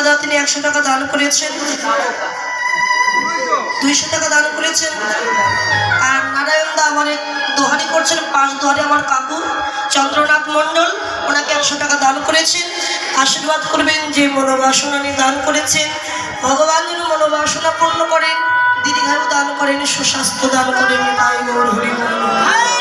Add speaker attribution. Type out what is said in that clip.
Speaker 1: দাদা তিনি 100 টাকা দান করেছেন, 200 টাকা দান করেছেন। আর নারায়ণ দা আমার দোহারি করছেন, 5 দোহারি আমার কাকু চন্দ্রনাথ মণ্ডল, ওনাকে 100 টাকা দান করেছেন। আশীর্বাদ করবেন যে মনোবাসনা নিয়ে দান করেছেন, ভগবান যেন মনোবাসনা পূর্ণ করেন, দীর্ঘায়ু দান করেন, সুস্বাস্থ্য দান করেন। তাই গৌর হরি বল।